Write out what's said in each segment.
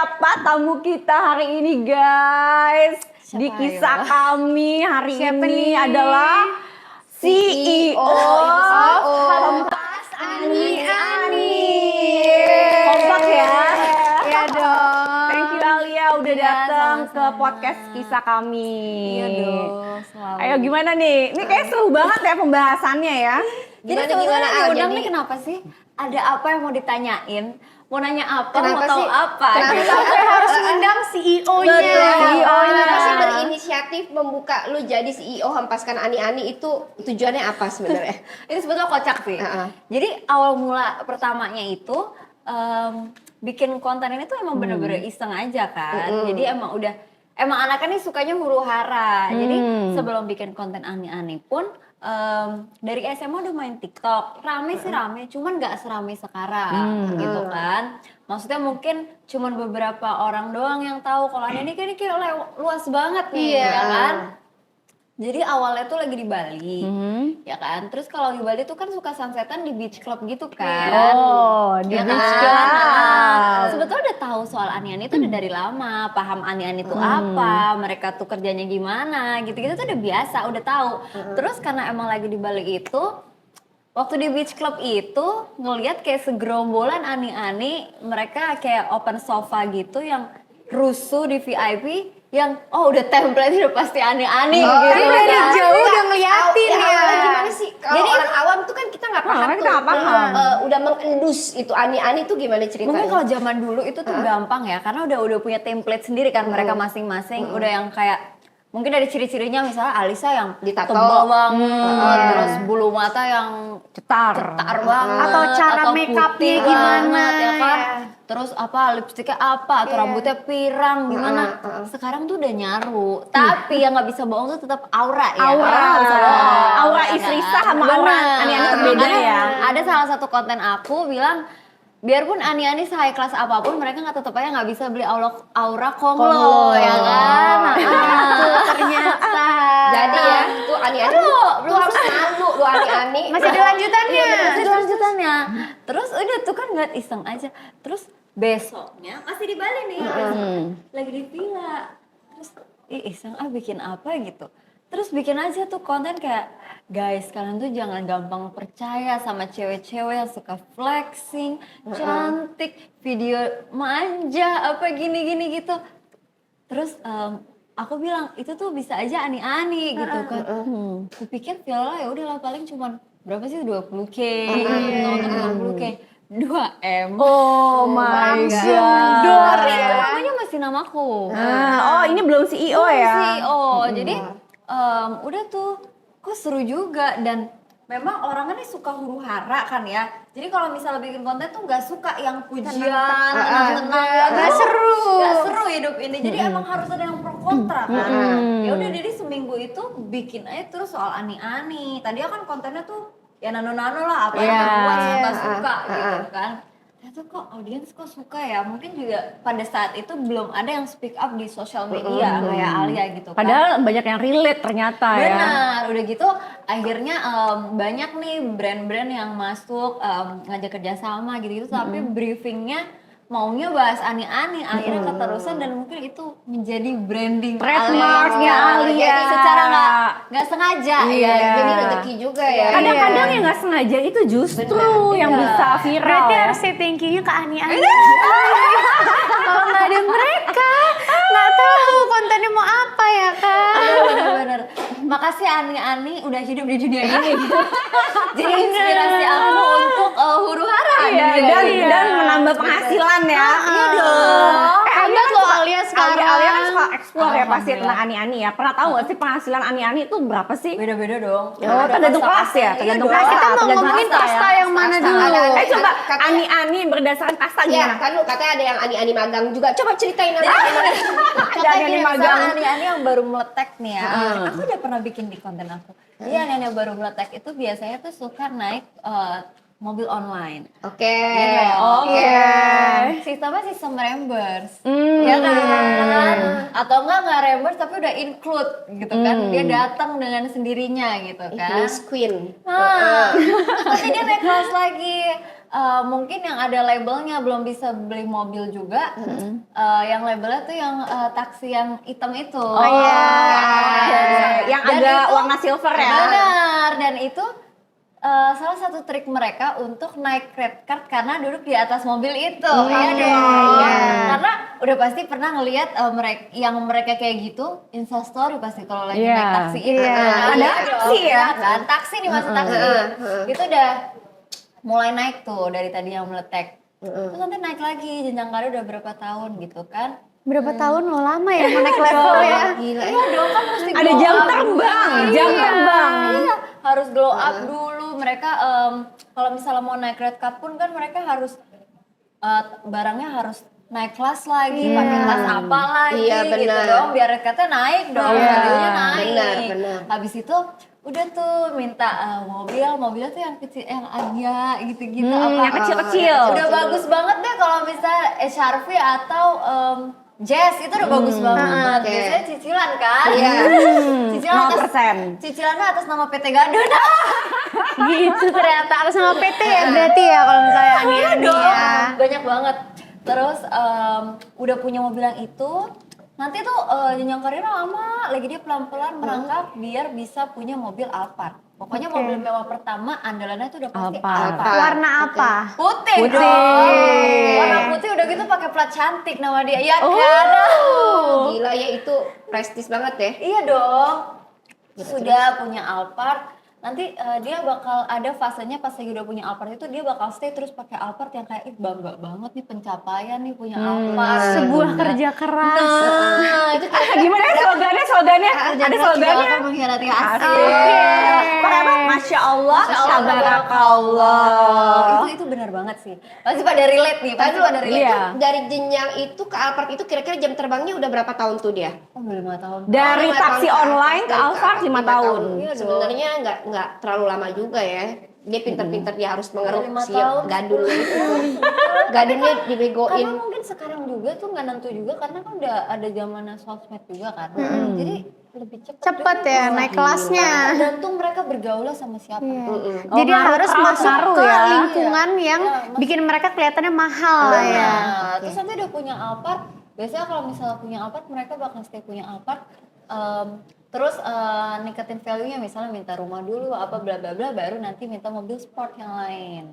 siapa tamu kita hari ini guys? Di kisah kami hari ini adalah CEO Kompas Ani. Kompak ya? Iya dong. Thank you Alia udah datang ke podcast kisah kami. Iya dong, selalu. Ayo gimana nih? Ini kayak seru banget ya pembahasannya ya. Jadi sebetulnya diundang nih kenapa sih? Ada apa yang mau ditanyain? Mau nanya apa? Mau tahu apa? Kenapa Sampai harus undang CEO-nya. Kenapa sih berinisiatif membuka lu jadi CEO Hempaskan Ani-Ani itu tujuannya apa sebenarnya? Itu sebetulnya kocak sih. Jadi awal mula pertamanya itu bikin konten ini tuh emang bener-bener iseng aja kan. Jadi emang anaknya nih sukanya huru hara. Jadi sebelum bikin konten Ani-Ani pun dari SMA udah main TikTok, rame sih rame, cuman nggak serame sekarang gitu kan. Maksudnya mungkin cuman beberapa orang doang yang tahu kalau Ani ini kayak luas banget nih, ya kan. Jadi awalnya tuh lagi di Bali, ya kan. Terus kalau di Bali tuh kan suka sunsetan di beach club gitu kan. Oh, di Ya beach kan? club. Sebetulnya udah tahu soal Ani-Ani itu udah dari lama, paham Ani-Ani itu apa, mereka tuh kerjanya gimana, gitu-gitu tuh udah biasa, udah tahu. Terus karena emang lagi di Bali itu, waktu di beach club itu ngelihat kayak segerombolan Ani-Ani, mereka kayak open sofa gitu yang rusuh di VIP, yang udah template udah pasti Ani-Ani gitu. Dari kan. jauh udah ngeliatin ya. Gimana sih? Kalau Jadi orang awam tuh kan kita nggak paham kita nggak paham. Udah mengendus itu Ani-Ani tuh gimana Mungkin ceritanya? kalau zaman dulu itu tuh gampang ya, karena udah punya template sendiri kan mereka masing-masing, udah yang kayak mungkin dari ciri-cirinya misalnya Alisa yang Ditato. tebal banget, terus bulu mata yang Cetar. banget, Atau cara make up-nya putih gimana, banget, ya kan. ya. Terus apa lipstiknya apa atau rambutnya pirang gimana. Sekarang tuh udah nyaru, tapi yang nggak bisa bohong tuh tetap aura ya. Aura. Orang nggak bisa bohong. Aura Ya Isrisa kan? sama aura Bener. Ani-Ani berbeda Makanya ya. Ada salah satu konten aku bilang, biarpun Ani-Ani se-high class apapun, mereka tetap aja nggak bisa beli aura Konglo, ya kan? Ternyata. Jadi ya, tuh Ani-Ani tuh harus malu tuh Ani-Ani. Masih ada lanjutannya. Masih ada lanjutannya. Terus udah tuh kan ngeliat iseng aja. Terus besoknya masih di Bali nih, lagi di villa. Terus iseng bikin apa gitu. Terus bikin aja tuh konten kayak, guys kalian tuh jangan gampang percaya sama cewek-cewek yang suka flexing, cantik, video manja, apa gini-gini gitu. Terus aku bilang itu tuh bisa aja Ani-Ani gitu kan. Kupikir Viola ya udahlah paling cuman berapa sih 20K, nonton 20K. 2M. Oh my god. Tapi itu namanya masih namaku. Oh ini belum CEO ya? CEO. Jadi udah tuh kok seru juga, dan memang orangnya nih suka huru hara kan ya. Jadi kalau misalnya bikin konten tuh nggak suka yang pujian, tenang-tenang, Nggak seru. Nggak seru hidup ini. Jadi emang harus ada yang pro kontra kan. Ya udah jadi seminggu itu bikin aja terus soal Ani-Ani. Tadi kan kontennya tuh ya nano-nano lah, apa yang buat suka-suka gitu kan. Ternyata kok audiens kok suka ya. Mungkin juga pada saat itu belum ada yang speak up di sosial media kayak Alia gitu kan. Padahal banyak yang relate ternyata ya. Benar, udah gitu akhirnya banyak nih brand-brand yang masuk ngajak kerjasama gitu-gitu, tapi briefingnya maunya bahas Ani-Ani, akhirnya keterusan dan mungkin itu menjadi branding Trademarknya Alia. Jadi secara nggak sengaja ya, Jadi rezeki juga ya. Kadang-kadang yang nggak sengaja itu justru yang bisa viral. Berarti ya. harus say thank you-nya ke Ani-Ani. Kalau nggak ada mereka, nggak tahu kontennya mau apa ya kan. Bener-bener. Makasih Ani-Ani udah hidup di dunia ini. Jadi inspirasi aku untuk huru hara. Dan menambah penghasilan ya. Iya dong. Hebat loh Alia sekarang. Alia kan suka explore ya pasti tentang Ani-Ani ya. Pernah tahu nggak sih penghasilan Ani-Ani itu berapa sih? Beda-beda dong. Oh, tergantung kelas ya, tergantung kelas. Kita mau tergantung ngomongin kasta kasta ya. yang mana dulu? Coba Katanya- Ani-Ani berdasarkan kasta Ya, gimana? kan lu katanya ada yang Ani-Ani magang juga. Coba ceritain Ada Ani-Ani magang. Ani-Ani yang baru meletek nih ya. Aku udah pernah bikin di konten aku. Jadi Ani-Ani yang baru meletek itu biasanya tuh suka naik mobil online. Oke. Iya dong. Sistemnya sistem reimburse. Ya kan? Atau enggak reimburse tapi udah include gitu kan. Dia datang dengan sendirinya gitu kan. Miss Queen. Nah, terus nanti dia naik kelas lagi. mungkin yang ada labelnya belum bisa beli mobil juga. Yang labelnya tuh yang taksi yang hitam itu. Oh iya. Yang Dan agak itu- warna silver ya. Benar, dan itu salah satu trik mereka untuk naik credit card karena duduk di atas mobil itu. Iya dong. Karena udah pasti pernah ngelihat mereka kayak gitu Instastory pasti kalau lagi Iya. naik taksi itu. Iya. Nah, Ada iya taksi dong. ya? Kan taksi nih masa taksi. Itu udah mulai naik tuh dari tadi yang meletek. Terus nanti naik lagi jenjang karir udah berapa tahun gitu kan. Berapa tahun lo lama ya mau naik level ya? Gila Iya dong kan mesti Ada glow jam up terbang, dulu. jam Iya. terbang. Iya, harus glow up dulu. Mereka kalau misalnya mau naik credit card pun kan mereka harus barangnya harus naik kelas lagi, pakai kelas apa lagi Iya, gitu benar. dong, biar credit cardnya naik dong, valuenya naik. benar. Habis itu udah tuh minta mobilnya tuh yang kecil, yang Agia gitu-gitu, apa yang kecil-kecil. udah bagus banget deh kalau misalnya HRV atau Jazz itu udah bagus banget. oke. Biasanya cicilan kan? Iya. Cicilan atas 0%. cicilannya atas nama PT Gadun. Gitu ternyata atas nama PT ya berarti ya kalau misalnya Ani Dong, ya. banyak banget. Terus udah punya mobil yang itu, nanti tuh jenjang karirnya lama lagi dia pelan-pelan merangkak biar bisa punya mobil Alphard. Pokoknya Oke. mobil mewah pertama andalannya tuh udah pasti Alphard. Alphard. Warna apa? Putih, Putih. dong. Warna putih udah gitu pakai plat cantik nama dia. Ya kan? Gila ya, itu prestis banget ya. Iya dong. Sudah punya Alphard. Nanti dia bakal ada fasenya pas lagi udah punya Alphard itu dia bakal stay terus pakai Alphard yang kayak bangga banget nih pencapaian nih punya Alphard. Sebuah kerja keras. Nah, itu kayak Gimana ya slogannya? Ada slogannya? akan mengkhianati asik. Pakai apa? Masya Allah, Masya Allah, tabarakallah. Itu benar banget sih. Pasti pada relate nih, pasti pada relate. Iya. Dari jenjang itu ke Alphard itu kira-kira jam terbangnya udah berapa tahun tuh dia? Oh, udah 5 tahun. Dari Oh, 5 taksi tahun. online ke Dari Alphard 5 tahun. Iya dong. Sebenarnya nggak terlalu lama juga ya. Dia pinter-pinter dia harus mengeruk 5 si tahun. gadul itu. Gadulnya dibegoin. Karena mungkin sekarang juga tuh nggak nentu juga karena kan udah ada zamannya sosmed juga kan. Jadi lebih cepat. Cepet ya naik kelasnya. Tergantung mereka bergaulnya sama siapa. Jadi ngaruh, harus ngaruh, masuk ngaruh ke ya. lingkungan yang bikin mereka kelihatannya mahal ya. Nah, terus nanti udah punya Alphard. Biasanya kalau misalnya punya Alphard mereka bakal stay punya Alphard. Terus ningkatin value-nya misalnya minta rumah dulu apa bla bla bla baru nanti minta mobil sport yang lain.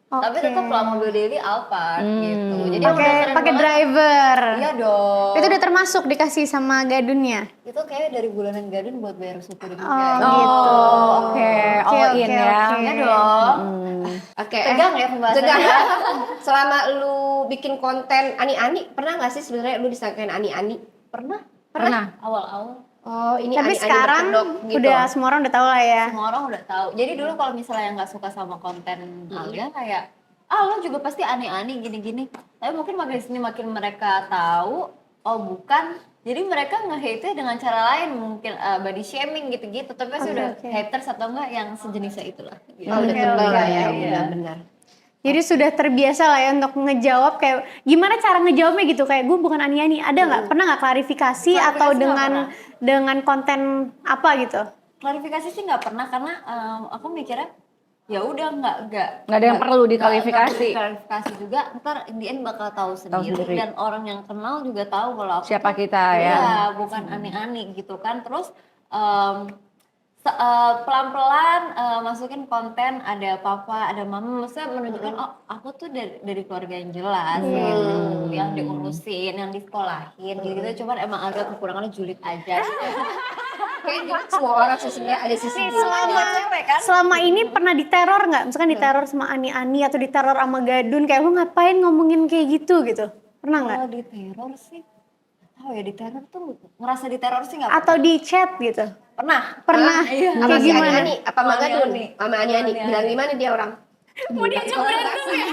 Tapi Oke. tetap lah mobil daily Alphard gitu. Jadi yang udah Pakai keren pakai banget. driver. Iya dong. Itu udah termasuk dikasih sama gadunnya. Itu kayak dari bulanan Gadun buat bayar supir juga. Oh, gitu. gitu. Oke, all Oke, in oke, ya. oke. Iya dong. Oke, Tegang ya pembahasannya. tegang ya. Selama lu bikin konten ani-ani, pernah nggak sih sebenarnya lu disangkain ani-ani? Pernah. Awal-awal Oh, ini Tapi ani-ani sekarang berkedok gitu. udah semua orang udah tahu lah ya. semua orang udah tahu. Jadi dulu kalau misalnya yang nggak suka sama konten Alia kayak lo juga pasti aneh-aneh gini-gini. Tapi mungkin makin sini makin mereka tahu oh bukan. Jadi mereka nge-hate dengan cara lain mungkin body shaming gitu-gitu. Tapi pasti udah oke. haters atau enggak yang sejenisnya itulah. Gitu. Oh, udah kenal lah ya, Iya. udah benar. Jadi sudah terbiasa lah ya untuk ngejawab kayak gimana cara ngejawabnya gitu kayak gue bukan ani-ani. Ada nggak pernah nggak klarifikasi atau Klarifikasi nggak dengan konten apa gitu? Klarifikasi sih nggak pernah karena aku mikirnya ya udah nggak Nggak ada yang perlu diklarifikasi. nggak klarifikasi juga ntar in the end bakal tahu sendiri sendiri. dan orang yang kenal juga tahu kalau aku Siapa tuh, kita ya. iya, bukan aneh-aneh gitu kan terus pelan-pelan masukin konten ada papa ada mama maksudnya menunjukkan oh aku tuh dari keluarga yang jelas gitu yang diurusin yang disekolahin gitu cuman emang agak kekurangannya julid aja Kayaknya semua orang sih sebenarnya ada sisi Selama ini pernah diteror nggak? Misalkan diteror sama ani-ani atau diteror sama gadun kayak lu ngapain ngomongin kayak gitu? Pernah nggak? kalau diteror sih tahu ya diteror tuh ngerasa diteror sih nggak Atau di chat gitu? pernah Pernah? Apa Kayak si gimana? ani-ani? Apa Sama Magadun? ani-ani. Sama ani-ani. Sama Bilang gimana dia orang? mau diajak berantem ya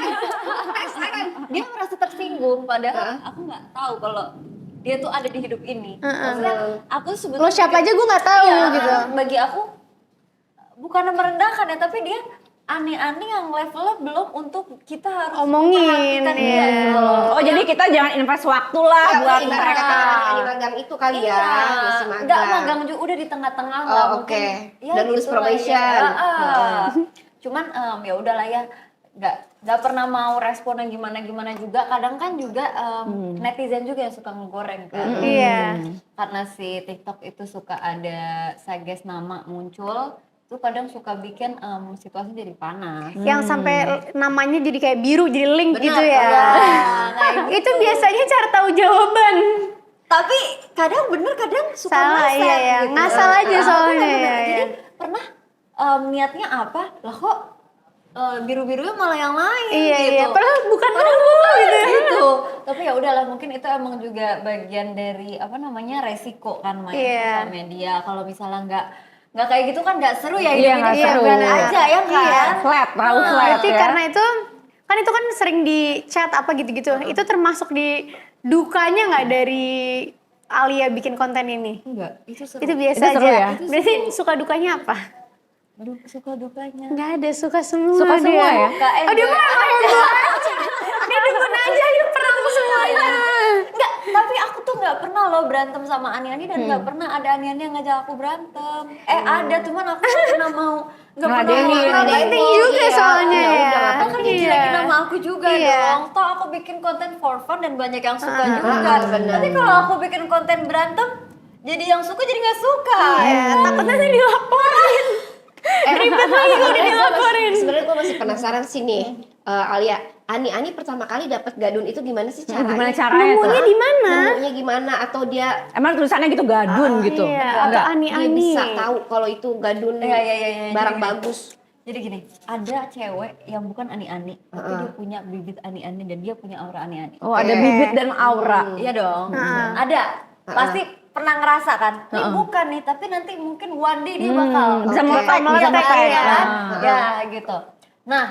dia merasa tersinggung padahal aku nggak tahu kalau dia tuh ada di hidup ini maksudnya aku sebetulnya Lo siapa aja gue nggak tahu iya, gitu. bagi aku bukan merendahkan ya tapi dia aneh-aneh yang levelnya belum untuk kita harus Omongin, memperhatikan dia iya. gitu loh. Oh jadi kita jangan invest waktu lah buat Ibarat mereka. kata ani-ani magang itu kali ya. Masih magang. Enggak magang juga udah di tengah-tengah Oh, lah oke. mungkin. Ya, Udah lulus gitu lah probation. ya. Cuman ya udahlah ya nggak nggak pernah mau respon yang gimana juga. Kadang kan juga netizen juga yang suka ngegoreng kan. Iya. Karena si TikTok itu suka ada suggest nama muncul, tuh kadang suka bikin situasi jadi panas. Yang sampai namanya jadi kayak biru, jadi link gitu ya. Iya, kayak gitu. Itu biasanya cara tahu jawaban. Tapi kadang bener, kadang suka Salah, ngasal iya, iya. gitu. Ngasal aja soalnya, bener. iya, Jadi iya. pernah niatnya apa? Lah kok biru-birunya malah yang lain Iya, gitu. iya. Padahal bukan aku gitu. Gitu. Tapi ya udahlah, mungkin itu emang juga bagian dari apa namanya resiko kan main Iya. sosial media. Kalau misalnya nggak kayak gitu kan nggak seru ya Iya, hidup nggak ini seru. flat aja ya kan. Iya. Flat, terlalu flat Berarti ya. karena itu kan sering di chat apa gitu-gitu. Itu termasuk di dukanya nggak dari Alia bikin konten ini? Enggak, itu seru. Itu biasa Itu seru aja. ya? Berarti suka dukanya apa? Aduh, suka dukanya. Nggak ada, suka semua Suka dia. semua ya? Oh dia mah hebat. Dia dukun aja, dia perang semuanya. Enggak, tapi aku tuh nggak pernah loh berantem sama Ani-Ani dan nggak pernah ada Ani-Ani yang ngajak aku berantem. Ada, cuman aku nggak pernah mau, nggak pernah Ngeladenin. mau Nggak penting ngeladenin. juga Iya, soalnya ya ya. udah, kan dia Iya. jelekin nama aku juga Iya. dong. Toh aku bikin konten for fun dan banyak yang suka juga. benar. Tapi kalau aku bikin konten berantem, jadi yang suka jadi nggak suka. Iya, takutnya nanti dilaporin. Ribet lagi kalau dia dilaporin. Sebenarnya gue masih penasaran sih nih, Alia. Ani Pertama kali dapat gadun itu gimana sih caranya? Gimana caranya tuh? Nemunya di mana? Nemunya gimana? Atau dia Emang tulisannya gitu gadun gitu? Iya, atau Enggak. dia ani-ani. bisa tahu kalau itu gadun Iya. barang Jadi- bagus? Jadi gini, ada cewek yang bukan Ani-Ani, tapi dia punya bibit Ani-Ani dan dia punya aura Ani-Ani. Oh, ada bibit dan aura. Iya dong, ada. Pasti pernah ngerasa kan, ini bukan nih, tapi nanti mungkin one day dia bakal Bisa Oke. meletak, bisa Meletak, meletak. iya. kan? Ah. Ya gitu. Nah,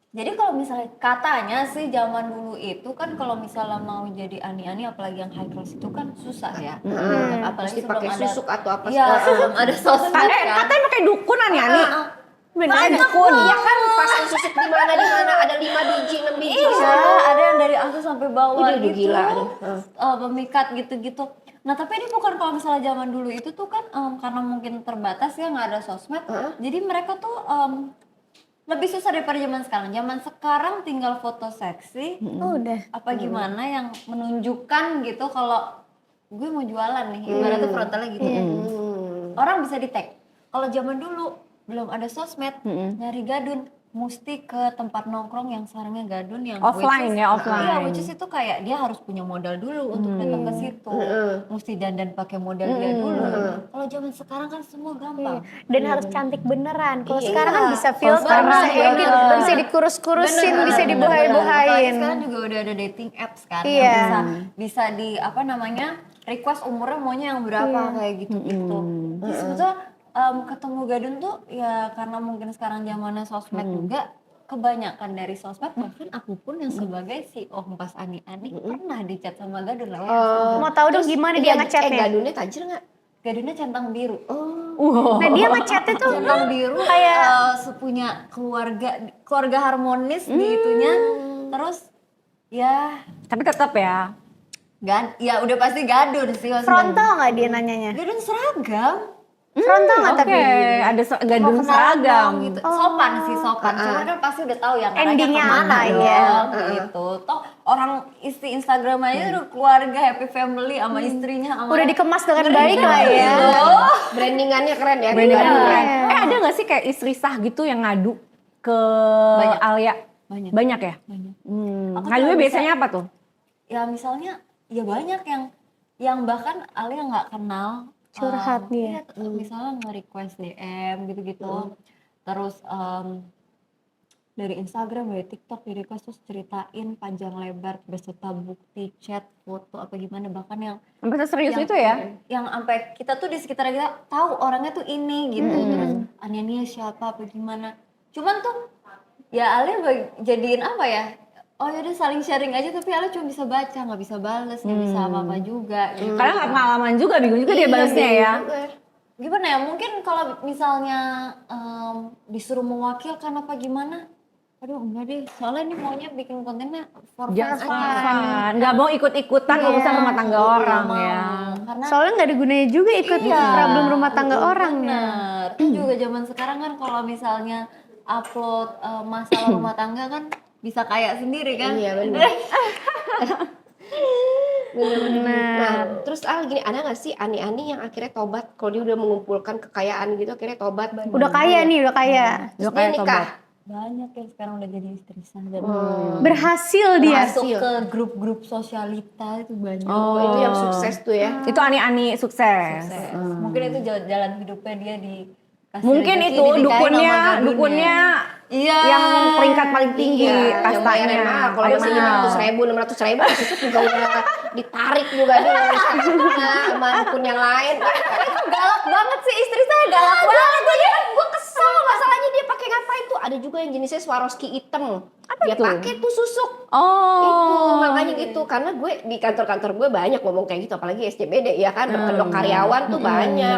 jadi kalau misalnya katanya sih zaman dulu itu kan kalau misalnya mau jadi Ani-Ani apalagi yang high class itu kan susah ya. Apalagi Mesti pakai sebelum ada susuk atau apa Iya, segala. sebelum ada sosmed kan. Katanya pakai dukun Ani-Ani. Benar. Dukun. Iya kan pasang susuk di mana ada 5 biji 6 biji. Iya, ada yang dari atas sampai bawah Ih, gitu. gila, aduh. Pemikat gitu-gitu. Nah, tapi ini bukan kalau misalnya zaman dulu itu tuh kan karena mungkin terbatas ya nggak ada sosmed. Jadi mereka tuh lebih susah daripada zaman sekarang. Zaman sekarang tinggal foto seksi. Oh, udah. Apa gimana yang menunjukkan gitu kalau gue mau jualan nih. Ibaratnya frontalnya gitu. Orang bisa di-tag. Kalau zaman dulu belum ada sosmed, nyari gadun mesti ke tempat nongkrong yang sarangnya gadun yang Offline which is- ya, offline. Iya, which is itu kayak dia harus punya modal dulu untuk datang ke situ. Mesti dandan pakai modal dia dulu. Kalau zaman sekarang kan semua gampang. Dan harus cantik beneran. Kalau Iya. sekarang kan bisa filter, sekarang bisa bener. edit, bisa dikurus-kurusin, Bener, bisa bener, dibohai-bohain. apalagi sekarang juga udah ada dating apps kan Iya. yang bisa di apa namanya request umurnya maunya yang berapa kayak gitu. Jadi sebetulnya ketemu gadun tuh ya karena mungkin sekarang zamannya sosmed juga kebanyakan dari sosmed, bahkan aku pun yang sebagai CEO Empas Ani-Ani pernah dicat sama gadun lewat. Mau tahu dong gimana dia ngechatnya? Gadunnya tajir nggak? Gadunnya centang biru. Nah dia ngechatnya tuh Centang biru kayak sepunya keluarga harmonis di itunya. Terus ya Tapi tetap ya. ya udah pasti gadun sih maksudnya. frontal nggak dia nanyanya? Gadun seragam. Frontal nggak Oke, tapi? ada gadun Mau kenalan seragam. dong gitu. Sopan sih sopan. Cuma kan pasti udah tahu yang Endingnya kemana apa, dong, iya. gitu. Toh orang isi Instagram aja udah keluarga happy family sama istrinya sama Udah dikemas dengan baik lah ya. Brandingannya keren ya. Brandingan gadun. keren. Ada nggak sih kayak istri sah gitu yang ngadu ke Banyak. Alia? Banyak. Banyak ya? Banyak. Aku Ngadunya cuma biasanya apa tuh? Ya misalnya ya banyak yang bahkan Alia nggak kenal. Curhat dia. Iya, misalnya nge-request DM gitu-gitu. Terus dari Instagram, dari TikTok di request terus ceritain panjang lebar beserta bukti, chat, foto apa gimana, bahkan yang Sampai serius itu ya? yang sampai kita tuh di sekitar kita tahu orangnya tuh ini gitu. Terus Ania siapa apa gimana. Cuman tuh ya Alia jadiin apa ya? Oh yaudah saling sharing aja, tapi Alia cuma bisa baca, nggak bisa bales, nggak bisa apa-apa juga gitu. Karena nggak pengalaman juga, bingung juga dia balasnya ya. Gimana ya, mungkin kalau misalnya disuruh mewakilkan apa gimana, aduh enggak deh, soalnya ini maunya bikin kontennya for fun Just aja. fun. Nggak mau ikut-ikutan urusan rumah tangga orang ya. Karena Soalnya nggak ada gunanya juga ikut problem rumah tangga orang ya. bener. Terus juga zaman sekarang kan kalau misalnya upload masalah rumah tangga kan bisa kaya sendiri kan. Iya benar. Nah, terus gini, ada nggak sih ani-ani yang akhirnya tobat kalau dia udah mengumpulkan kekayaan gitu, akhirnya tobat? Udah kaya nih, udah kaya. Terus dia nikah. Banyak yang sekarang udah jadi istri sah dan Berhasil dia. masuk ke grup-grup sosialita itu banyak. Oh, itu yang sukses tuh ya. Itu ani-ani sukses. Mungkin itu jalan hidupnya dia di Mungkin itu dukunnya iya, yang peringkat paling tinggi Yang kastanya. bayarin mahal, kalau masih 500.000, 600.000 susut juga udah ditarik juga nih sama dukun yang lain. galak banget sih istri saya, galak banget. Gue kesel, masalahnya dia pakai ngapain tuh? Ada juga yang jenisnya Swarovski hitam. Dia tuh? pakai tuh susuk. Oh. Itu makanya gitu, karena gue di kantor-kantor gue banyak ngomong kayak gitu, apalagi SCBD ya kan, berkedok karyawan tuh banyak.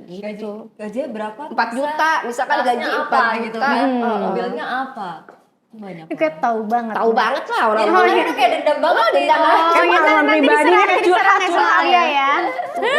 Gitu. Gajinya berapa? 4 juta, misalkan Tasnya gaji apa 4 gitu juta. kan? Mobilnya apa? Banyak. Kayak tahu banget. Tahu banget lah Jadi orang-orang. makanya udah kayak dendam banget nih. Dendam banget. Kayak pengalaman Nanti pribadi diserang, kayak diserang ya sama Alia ya.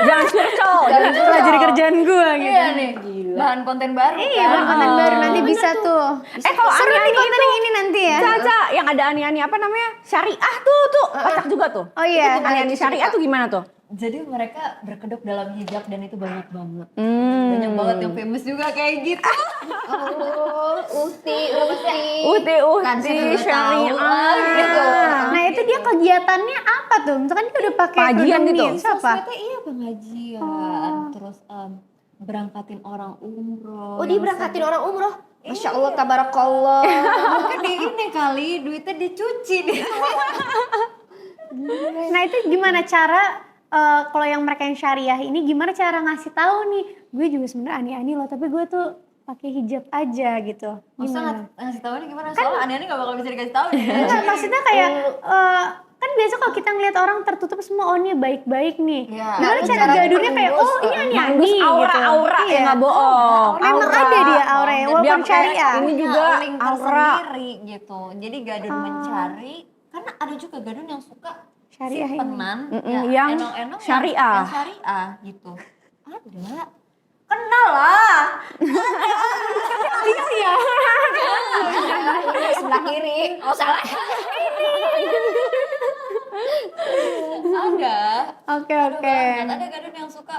Jangan curcol. Setelah jadi kerjaan gue gitu. Iya nih, bahan konten baru Iya, kan. bukan konten baru nanti bisa tuh. Kalau Seru nih ani-ani konten yang ini nanti ya. Caca, yang ada ani-ani apa namanya? Syariah tuh kocak juga tuh. Oh iya. Ani-ani syariah tuh gimana tuh? Jadi mereka berkedok dalam hijab dan itu banyak banget. Hmm. Banyak banget yang famous juga kayak gitu. Oh, Uti. Uti syariah gitu. Nah itu dia kegiatannya apa tuh? Misalkan dia udah pakai Pengajian kerudung gitu? nih, itu apa? Sosmednya iya pengajian, terus berangkatin orang umroh. Oh, dia berangkatin orang umroh. Masya Allah, tabarakallah. Mungkin di ini kali duitnya dicuci deh. Nah itu gimana cara kalau yang mereka yang syariah ini gimana cara ngasih tahu nih? Gue juga sebenarnya ani-ani loh, tapi gue tuh pakai hijab aja gitu. Masa ngasih tahu ini gimana? Soalnya aneh-aneh gak bakal bisa dikasih tahu nih. Enggak, maksudnya kayak kan biasa kalau kita ngeliat orang tertutup semua, oh ini baik-baik nih. Iya. Gimana Nah, cara cara gadunnya kayak, oh ini ani-ani gitu. aura ya Iya. nggak bohong. Memang ada dia aura ya, Biar walaupun kayak syariah. ini juga link aura. tersendiri gitu. Jadi gadun mencari, karena ada juga gadun yang suka Syariah ini. simpenan, yang enong-enong syariah. yang syariah gitu. Ada. Kenal lah. Ini sebelah kiri. Oh, salah. Ada. Oke Ada oke. banget. Ada gadun yang suka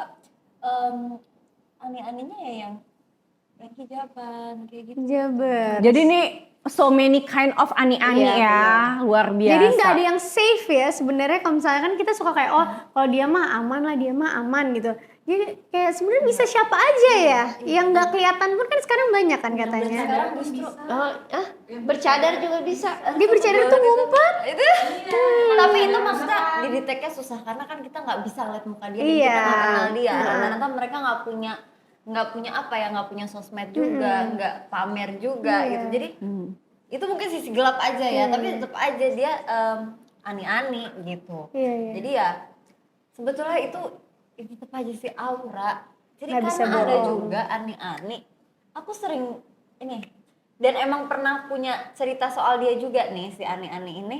aneh-anehnya ya yang hijaban kayak gitu. Jabar. Jadi nih so many kind of ani-ani Iya, ya, luar biasa. Jadi nggak ada yang safe ya sebenarnya. Kalau misalnya kan kita suka kayak kalau dia mah aman lah, dia mah aman gitu. Jadi kayak sebenarnya bisa siapa aja ya, yang nggak kelihatan pun kan sekarang banyak kan katanya. Sekarang justru Bercadar juga bisa. Dia bercadar tuh ngumpet. itu tapi itu maksudnya di detectnya susah karena kan kita nggak bisa lihat muka dia dan Iya. kita nggak kenal dia. Ternyata mereka nggak punya apa ya, nggak punya sosmed juga, nggak pamer juga gitu. Jadi itu mungkin sisi gelap aja ya, tapi tetap aja dia ani-ani gitu. Iya, iya. Jadi ya sebetulnya itu tetap aja sih aura. Jadi Nggak bisa karena ada bohong. juga ani-ani. Aku sering ini dan emang pernah punya cerita soal dia juga nih si ani-ani ini.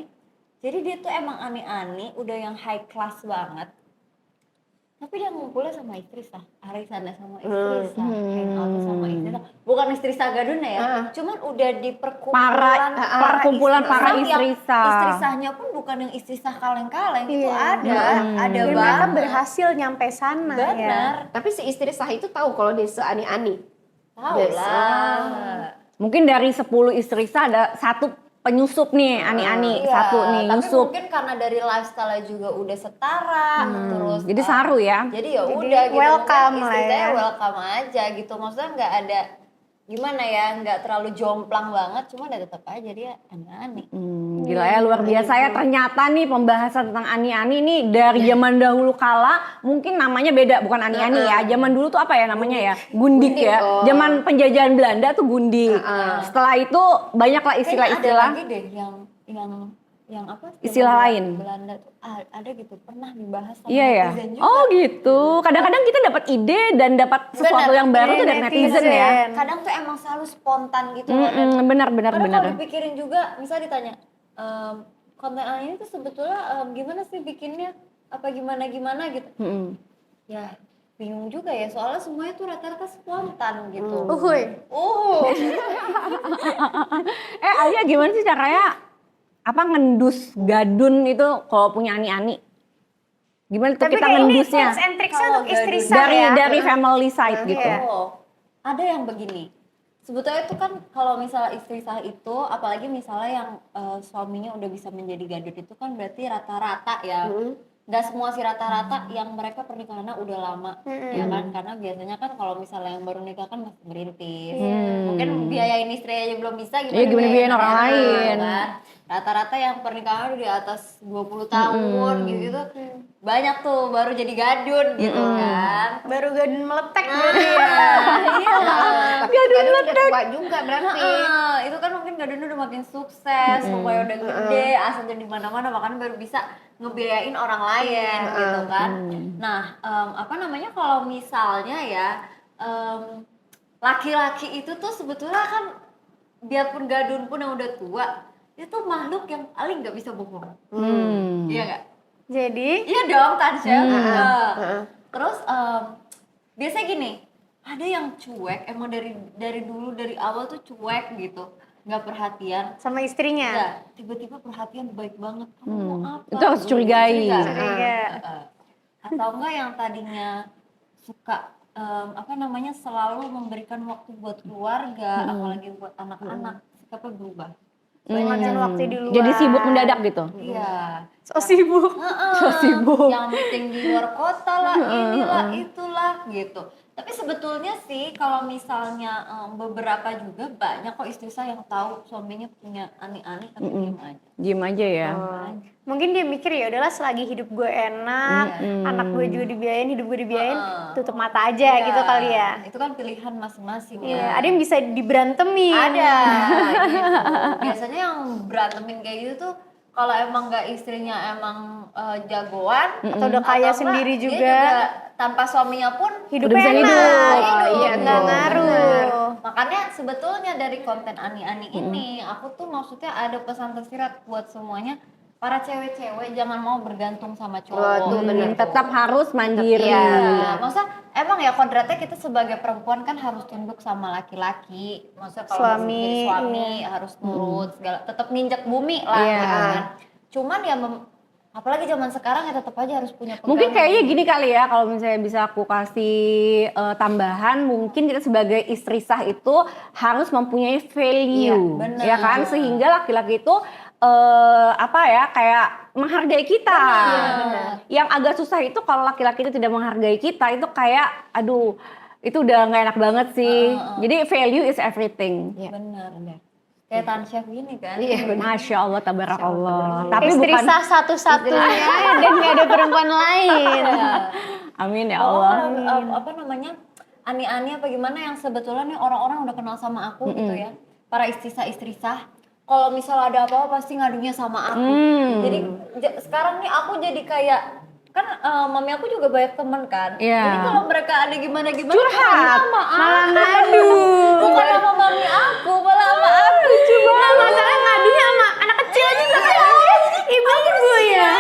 Jadi dia tuh emang ani-ani udah yang high class banget. Tapi dia ngumpulnya sama istri sah, arisannya sama istri sah, hangout sama istri sah. Bukan istri sah gadunnya ya, cuman udah di perkumpulan para istri sah. Istri sahnya pun bukan yang istri sah kaleng-kaleng, itu Iya. ada Dan mereka banget. berhasil nyampe sana ya. Benar, Tapi si istri sah itu tahu kalau dia seani-ani. tahu Yes. lah. Mungkin dari 10 istri sah ada satu penyusup nih, ani-ani, Iya, satu nih tapi nyusup. mungkin karena dari lifestyle juga udah setara, terus Jadi saru ya. Jadi ya Jadi udah gitu. welcome mungkin lah istri saya ya. welcome aja gitu. Maksudnya nggak ada gimana ya, nggak terlalu jomplang banget, cuma udah tetap aja dia aneh-aneh. Gila ya, luar biasa ya. Ternyata nih pembahasan tentang ani-ani nih dari zaman dahulu kala mungkin namanya beda, bukan ani-ani ya. Zaman dulu tuh apa ya namanya ya? Gundik ya. oh. Zaman penjajahan Belanda tuh gundik. Setelah itu banyaklah Kayaknya ada istilah-istilah. lagi deh yang apa? Istilah zaman lain. Belanda tuh ada gitu, pernah dibahas sama Iya ya. netizen juga. Oh gitu. Kadang-kadang kita dapat ide dan dapat sesuatu Benar. yang baru tuh dari netizen ya. Kadang tuh emang selalu spontan gitu loh. Dan Benar. kadang kalau dipikirin juga, misalnya ditanya, konten ini tuh sebetulnya gimana sih bikinnya? Apa gimana gitu? Ya bingung juga ya, soalnya semuanya tuh rata-rata spontan gitu. Uhuy. Alia gimana sih caranya ngendus gadun itu kalau punya ani-ani? Gimana tuh Tapi kita kayak ini ngendusnya? tips and tricksnya Kalau untuk istri gadun. sah ya. Dari family side gitu. Iya. Ada yang begini. Sebetulnya itu kan kalau misalnya istri sah itu, apalagi misalnya yang suaminya udah bisa menjadi gadun itu kan berarti rata-rata ya. Nggak semua sih rata-rata yang mereka pernikahannya udah lama, ya kan? Karena biasanya kan kalau misalnya yang baru nikah kan masih merintis. Mungkin biayain istri aja belum bisa, Iya, gimana biayain orang lain. Kan? Rata-rata yang pernikahan udah di atas 20 tahun gitu banyak tuh baru jadi gadun gitu kan. Baru gadun meletek berarti ya. Iya. Tapi gadun udah tua juga berarti. Itu kan mungkin gadun udah makin sukses, pokoknya udah gede, asalnya di mana-mana, makanya baru bisa ngebiayain orang lain gitu kan. Nah, kalau misalnya ya laki-laki itu tuh sebetulnya kan biarpun gadun pun yang udah tua, itu makhluk yang paling nggak bisa bohong. Iya nggak? Jadi Iya dong, Tansya. Terus biasanya gini, ada yang cuek, emang dari dulu dari awal tuh cuek gitu, nggak perhatian. sama istrinya. Ya, tiba-tiba perhatian baik banget. Kamu mau apa? Itu harus curigai. Curiga. Atau enggak yang tadinya suka selalu memberikan waktu buat keluarga, apalagi buat anak-anak, sikapnya berubah. Ngabisin waktu di luar. Jadi sibuk mendadak gitu. Iya. So sibuk. So sibuk. Yang meeting di luar kota lah, inilah, itulah gitu. Tapi sebetulnya sih kalau misalnya beberapa juga banyak kok istri saya yang tahu suaminya punya ani-ani tapi diem aja. Diem aja ya. Mungkin dia mikir ya udahlah selagi hidup gue enak, anak gue juga dibiayain, hidup gue dibiayain, tutup mata aja gitu kali ya. Itu kan pilihan masing-masing Iya, ya. ada yang bisa diberantemin. Ada gitu. Biasanya yang berantemin kayak gitu tuh kalau emang nggak istrinya emang jagoan Atau udah kaya atau enggak, sendiri dia juga. tanpa suaminya pun Hidupnya Udah bisa enak. hidup. Iya, nggak ngaruh. Makanya sebetulnya dari konten Ani-Ani ini aku tuh maksudnya ada pesan tersirat buat semuanya, para cewek-cewek jangan mau bergantung sama cowok. Tuh, bener. Tetap harus mandiri. Iya, maksudnya emang ya kodratnya kita sebagai perempuan kan harus tunduk sama laki-laki. Maksudnya kalau Suami, masih jadi suami harus nurut segala, tetap nginjak bumi lah Iya. gitu kan. Cuman ya apalagi zaman sekarang ya tetap aja harus punya pegangan. Mungkin kayaknya gini kali ya, kalau misalnya bisa aku kasih tambahan, mungkin kita sebagai istri sah itu harus mempunyai value, benar. ya kan, sehingga laki-laki itu kayak menghargai kita. Yang agak susah itu kalau laki-laki itu tidak menghargai kita, itu kayak, aduh, itu udah nggak enak banget sih. Jadi value is everything. Benar. Kayak Tansya gini kan. Iya benar. Masya Allah, tabarakallah. Tapi Istri bukan. sah satu-satunya dan gak ada perempuan lain. Amin ya Oh, Allah. Ani-ani apa gimana yang sebetulnya nih orang-orang udah kenal sama aku gitu ya. Para istri sah. Kalau misalnya ada apa-apa pasti ngadunya sama aku. Jadi sekarang nih aku jadi kayak kan mami aku juga banyak temen kan. Iya. Jadi kalau mereka ada gimana-gimana Curhat. sama Malah aku. ngadu. Bukan sama mami aku, malah sama aku. Nah, masalah ngadunya sama anak kecil juga kan. Ibu-ibu ya.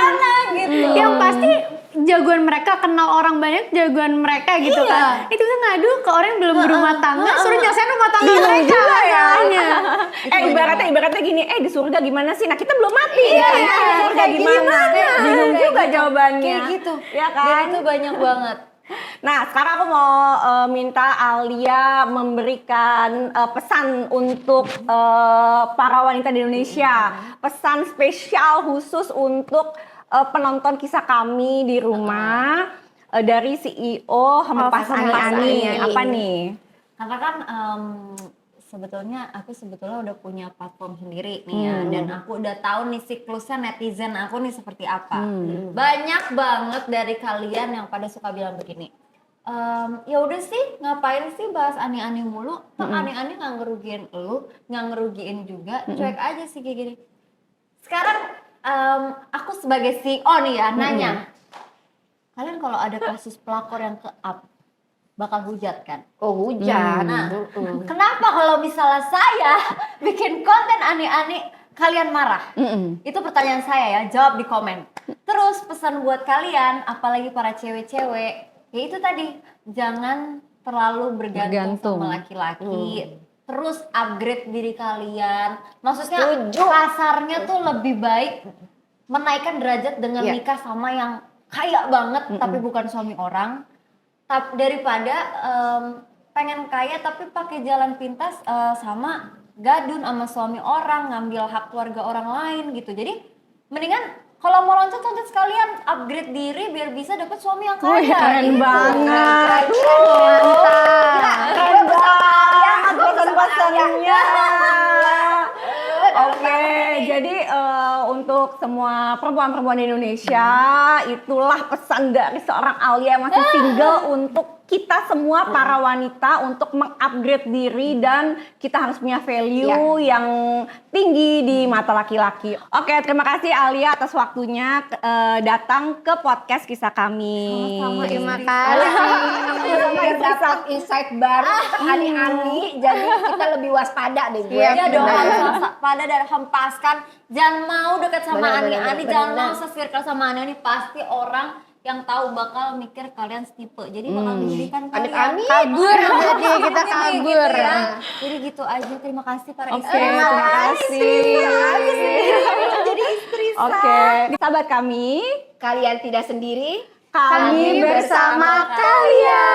Gitu. Yang pasti jagoan mereka kenal orang banyak, jagoan mereka gitu kan. Itu kan ngadu ke orang yang belum berumah tangga, suruh nyelesain rumah tangga mereka masalahnya. Ibaratnya gini, di surga gimana sih? Nah kita belum mati. Di surga gimana? Bingung juga jawabannya. Kayak gitu. Ya Dan kan? itu banyak banget. Nah sekarang aku mau minta Alia memberikan pesan untuk para wanita di Indonesia. Pesan spesial khusus untuk penonton kisah kami di rumah dari CEO Hempas Ani-Ani. Apa nih? Karena kan sebetulnya aku udah punya platform sendiri nih ya, dan aku udah tahu nih siklusnya netizen aku nih seperti apa. Banyak banget dari kalian yang pada suka bilang begini, ya udah sih ngapain sih bahas Ani-Ani mulu, toh Ani-Ani nggak ngerugiin elu, nggak ngerugiin juga, cuek aja sih kayak gini. Sekarang aku sebagai CEO nih ya nanya, kalian kalau ada kasus pelakor yang ke-up bakal hujat kan? Oh hujan. Nah, kenapa kalau misalnya saya bikin konten Ani-Ani kalian marah? Itu pertanyaan saya ya, jawab di komen. Terus pesan buat kalian, apalagi para cewek-cewek Ya itu tadi, jangan terlalu bergantung sama laki-laki. Terus upgrade diri kalian. Maksudnya kasarnya tuh lebih baik menaikkan derajat dengan nikah sama yang kaya banget tapi bukan suami orang, daripada pengen kaya tapi pakai jalan pintas sama gadun sama suami orang, ngambil hak keluarga orang lain gitu. Jadi mendingan kalau mau loncat sekalian, upgrade diri biar bisa dapet suami yang kaya. Wih, keren gitu. banget. Keren banget pesan-pesannya. Oke, jadi untuk semua perempuan-perempuan di Indonesia, itulah pesan dari seorang Alia yang masih single untuk kita semua para wanita untuk mengupgrade diri dan kita harus punya value yang tinggi di mata laki-laki. Oke, terima kasih Alia atas waktunya datang ke podcast kisah kami. Sama-sama, Terima kasih. Biar dapat insight baru tentang Ani-Ani, jadi kita lebih waspada deh gue. Iya dong, harus waspada dan hempaskan. Jangan mau deket sama Ani-Ani, jangan mau se-circle sama Ani-Ani. Pasti orang yang tahu bakal mikir kalian setipe. Jadi bakal menjadikan kalian Kabur jadi kita kabur. gitu ya. Jadi gitu aja. Terima kasih para Oke, istri. terima kasih. Jadi istri Oke, sahabat kami, Kalian tidak sendiri. kami bersama kalian.